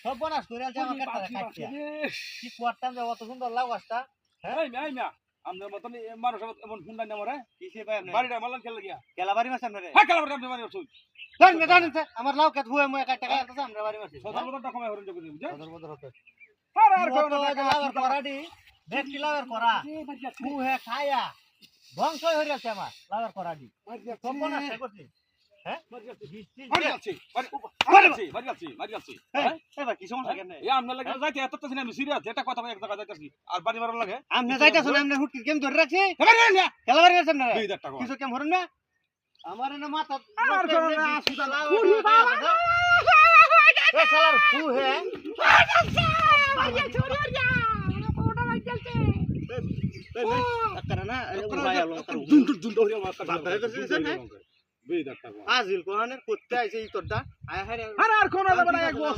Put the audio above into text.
সব বনাস করে আছে আমার কাটটা কাটছে কি করতাম যে অত সুন্দর লাউ গাছটা এই মিয়া আমাদের মতন মানুষ এমন হুন্ডা না মরে কিসে ভাই আপনি বাড়িটা মালান খেলে গিয়া কেলা বাড়ি মাছ আপনারে হ্যাঁ খেলা আপনি বাড়ি আসুন জানেন আমার লাউ কাট হুয়ে মই কাটটা কাটছে আমরা বাড়ি মাছ সদর বদরটা কমায় হরন যোগ বুঝছেন বদর বদর হতে আর আর কোন লাউর করাডি ভেটকি লাউর করা হুয়ে খায়া ধ্বংস হয়ে গেছে আমার লাউর করাডি সব বনাস করছি হ্যাঁ মারি যাচ্ছে মারি যাচ্ছে এবার কি সমস্যা কেন এই আমনে লাগে যাইতে এত তো আমি সিরিয়াস এটা কথা এক জায়গা যাইতাছি আর বাড়ি মারার লাগে আমনে যাইতাছেন আমনে হুটকি কেম ধরে রাখছি এবার না খেলা বাড়ি আছেন না 2000 টাকা কিছু কেম হরন না আমার না মাথা আর কোন না সুদা পুরি বাবা এ শালার ফু হে না আজিল কোহানের করতে আইছে ই তোরটা আয় হারে আর কোন যাবে না এক